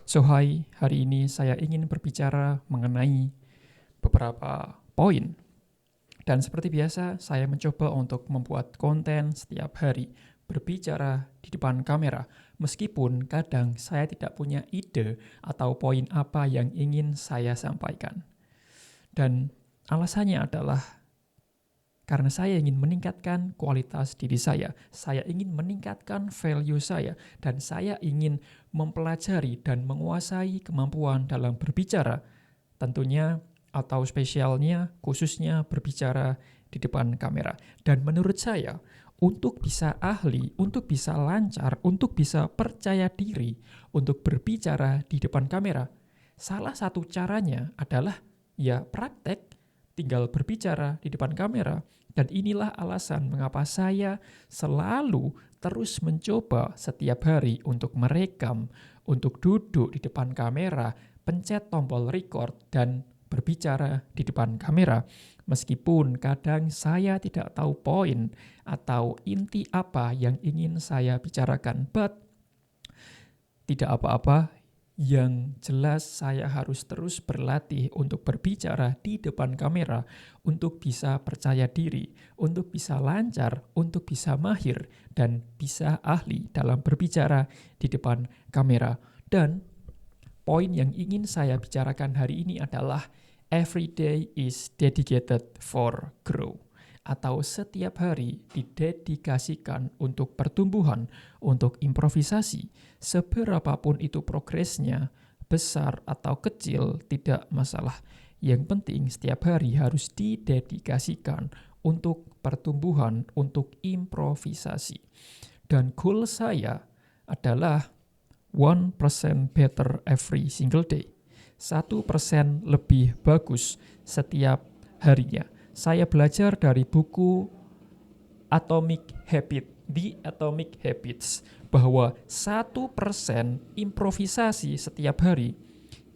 So hi, hari ini saya ingin berbicara mengenai beberapa poin. Dan seperti biasa, saya mencoba untuk membuat konten setiap hari, berbicara di depan kamera. Meskipun kadang saya tidak punya ide atau poin apa yang ingin saya sampaikan. Dan alasannya adalah karena saya ingin meningkatkan kualitas diri saya ingin meningkatkan value saya, dan saya ingin mempelajari dan menguasai kemampuan dalam berbicara, tentunya atau spesialnya khususnya berbicara di depan kamera. Dan menurut saya, untuk bisa ahli, untuk bisa lancar, untuk bisa percaya diri, untuk berbicara di depan kamera, salah satu caranya adalah ya praktek, tinggal berbicara di depan kamera. Dan inilah alasan mengapa saya selalu terus mencoba setiap hari untuk merekam, untuk duduk di depan kamera, pencet tombol record, dan berbicara di depan kamera. Meskipun kadang saya tidak tahu poin atau inti apa yang ingin saya bicarakan, but tidak apa-apa, yang jelas saya harus terus berlatih untuk berbicara di depan kamera, untuk bisa percaya diri, untuk bisa lancar, untuk bisa mahir, dan bisa ahli dalam berbicara di depan kamera. Dan poin yang ingin saya bicarakan hari ini adalah every day is dedicated for growth, atau setiap hari didedikasikan untuk pertumbuhan, untuk improvisasi. Seberapapun itu progresnya, besar atau kecil, tidak masalah. Yang penting setiap hari harus didedikasikan untuk pertumbuhan, untuk improvisasi. Dan goal saya adalah 1% better every single day. 1% lebih bagus setiap harinya. Saya belajar dari buku Atomic The Atomic Habits, bahwa 1% improvisasi setiap hari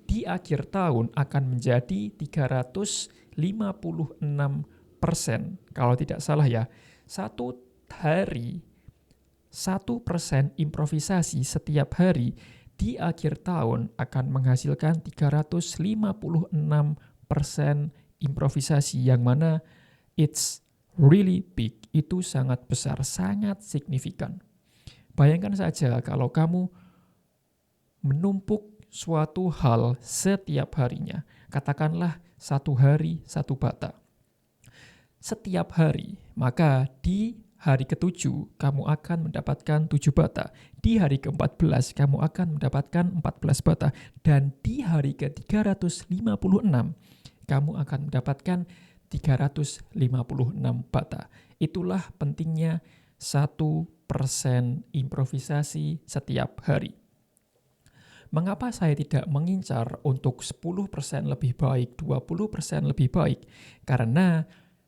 di akhir tahun akan menjadi 356%. Kalau tidak salah ya, satu hari 1% improvisasi setiap hari di akhir tahun akan menghasilkan 356% improvisasi, yang mana it's really big, itu sangat besar, sangat signifikan. Bayangkan saja kalau kamu menumpuk suatu hal setiap harinya, katakanlah 1 hari 1 bata. Setiap hari, maka di hari ke-7 kamu akan mendapatkan 7 bata. Di hari ke-14 kamu akan mendapatkan 14 bata. Dan di hari ke-356 kamu akan mendapatkan 356 bata. Itulah pentingnya 1% improvisasi setiap hari. Mengapa saya tidak mengincar untuk 10% lebih baik, 20% lebih baik? Karena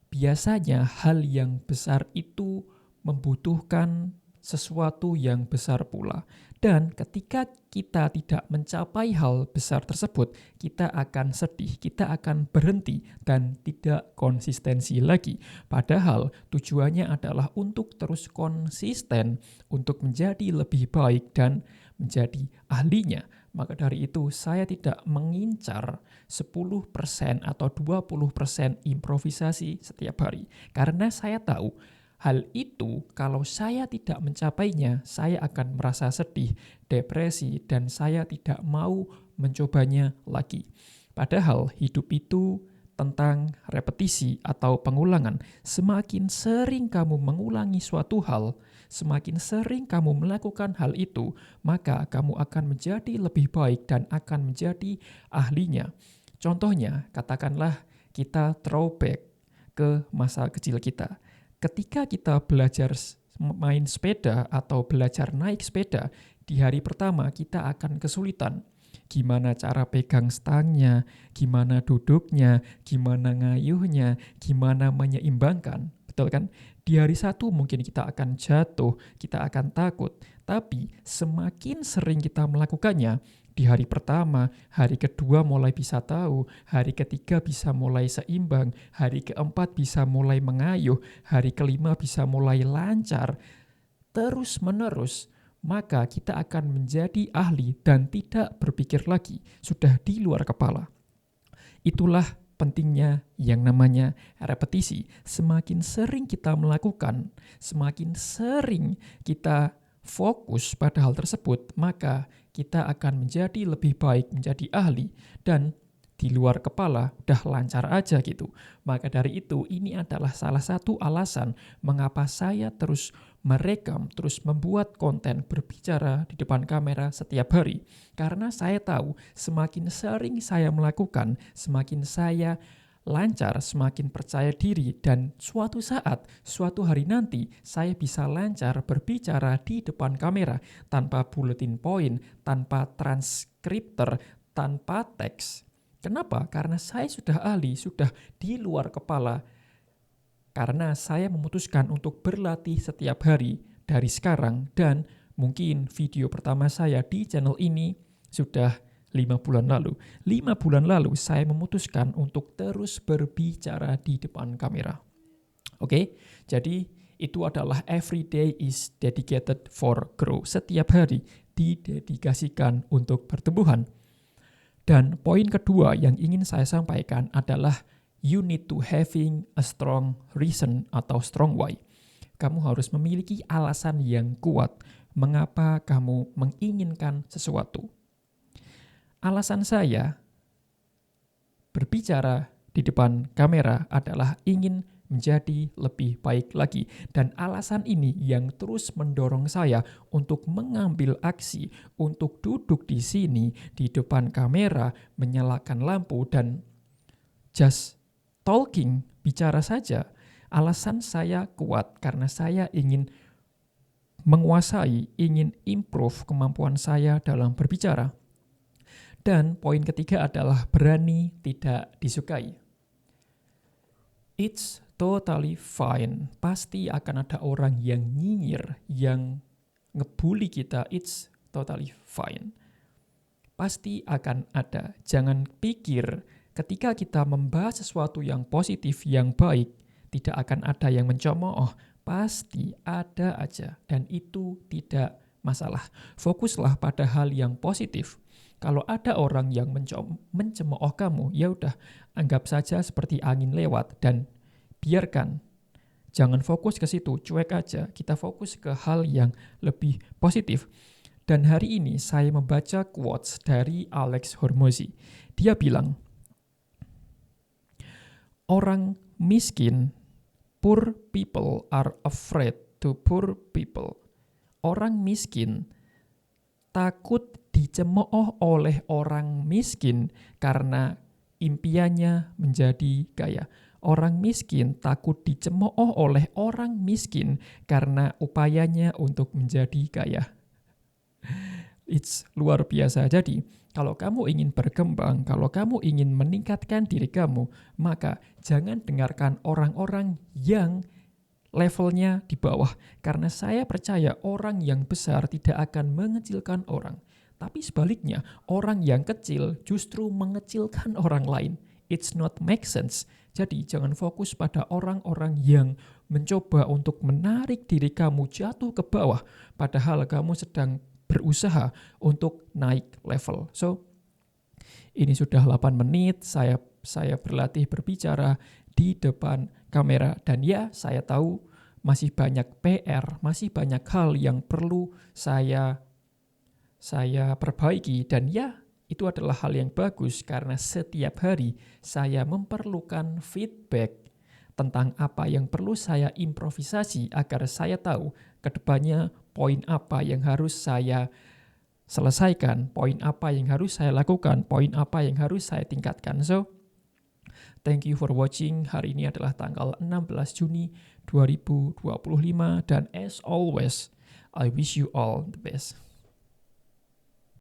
biasanya hal yang besar itu membutuhkan sesuatu yang besar pula. Dan ketika kita tidak mencapai hal besar tersebut, kita akan sedih, kita akan berhenti, dan tidak konsistensi lagi. Padahal tujuannya adalah untuk terus konsisten, untuk menjadi lebih baik dan menjadi ahlinya. Maka dari itu saya tidak mengincar 10% atau 20% improvisasi setiap hari. Karena saya tahu hal itu kalau saya tidak mencapainya, saya akan merasa sedih, depresi, dan saya tidak mau mencobanya lagi. Padahal hidup itu tentang repetisi atau pengulangan. Semakin sering kamu mengulangi suatu hal, semakin sering kamu melakukan hal itu, maka kamu akan menjadi lebih baik dan akan menjadi ahlinya. Contohnya, katakanlah kita throwback ke masa kecil kita. Ketika kita belajar main sepeda atau belajar naik sepeda, di hari pertama kita akan kesulitan. Gimana cara pegang stangnya, gimana duduknya, gimana ngayuhnya, gimana menyeimbangkan. Betul kan? Di hari 1 mungkin kita akan jatuh, kita akan takut. Tapi semakin sering kita melakukannya, di hari pertama, hari kedua mulai bisa tahu, hari ketiga bisa mulai seimbang, hari keempat bisa mulai mengayuh, hari kelima bisa mulai lancar. Terus menerus, maka kita akan menjadi ahli dan tidak berpikir lagi, sudah di luar kepala. Itulah pentingnya yang namanya repetisi. Semakin sering kita melakukan, semakin sering kita fokus pada hal tersebut, maka kita akan menjadi lebih baik, menjadi ahli, dan di luar kepala udah lancar aja gitu. Maka dari itu, ini adalah salah satu alasan mengapa saya terus merekam, terus membuat konten berbicara di depan kamera setiap hari. Karena saya tahu semakin sering saya melakukan, semakin saya lancar, semakin percaya diri, dan suatu saat, suatu hari nanti, saya bisa lancar berbicara di depan kamera tanpa bulletin point, tanpa transkriptor, tanpa teks. Kenapa? Karena saya sudah ahli, sudah di luar kepala. Karena saya memutuskan untuk berlatih setiap hari dari sekarang, dan mungkin video pertama saya di channel ini sudah 5 bulan lalu. 5 bulan lalu saya memutuskan untuk terus berbicara di depan kamera. Oke, jadi itu adalah every day is dedicated for growth. Setiap hari didedikasikan untuk pertumbuhan. Dan poin kedua yang ingin saya sampaikan adalah you need to having a strong reason atau strong why. Kamu harus memiliki alasan yang kuat mengapa kamu menginginkan sesuatu. Alasan saya berbicara di depan kamera adalah ingin menjadi lebih baik lagi. Dan alasan ini yang terus mendorong saya untuk mengambil aksi, untuk duduk di sini di depan kamera, menyalakan lampu, dan just talking, bicara saja. Alasan saya kuat karena saya ingin menguasai, ingin improve kemampuan saya dalam berbicara. Dan poin ketiga adalah berani tidak disukai. It's totally fine. Pasti akan ada orang yang nyinyir, yang ngebully kita. It's totally fine. Pasti akan ada. Jangan pikir ketika kita membahas sesuatu yang positif, yang baik, tidak akan ada yang mencemooh. Pasti ada aja. Dan itu tidak masalah. Fokuslah pada hal yang positif. Kalau ada orang yang mencemooh kamu, ya udah, anggap saja seperti angin lewat dan biarkan. Jangan fokus ke situ, cuek aja. Kita fokus ke hal yang lebih positif. Dan hari ini saya membaca quotes dari Alex Hormozi. Dia bilang, orang miskin, poor people are afraid to poor people. Orang miskin takut dicemooh oleh orang miskin karena impiannya menjadi kaya. Orang miskin takut dicemooh oleh orang miskin karena upayanya untuk menjadi kaya. It's luar biasa. Jadi, kalau kamu ingin berkembang, kalau kamu ingin meningkatkan diri kamu, maka jangan dengarkan orang-orang yang levelnya di bawah. Karena saya percaya orang yang besar tidak akan mengecilkan orang. Tapi sebaliknya, orang yang kecil justru mengecilkan orang lain. It's not make sense. Jadi jangan fokus pada orang-orang yang mencoba untuk menarik diri kamu jatuh ke bawah, padahal kamu sedang berusaha untuk naik level. So, ini sudah 8 menit, saya berlatih berbicara di depan kamera. Dan ya, saya tahu masih banyak PR, masih banyak hal yang perlu saya perbaiki. Dan ya, itu adalah hal yang bagus karena setiap hari saya memerlukan feedback tentang apa yang perlu saya improvisasi agar saya tahu ke depannya poin apa yang harus saya selesaikan, poin apa yang harus saya lakukan, poin apa yang harus saya tingkatkan. So, thank you for watching. Hari ini adalah tanggal 16 Juni 2025 dan as always, I wish you all the best.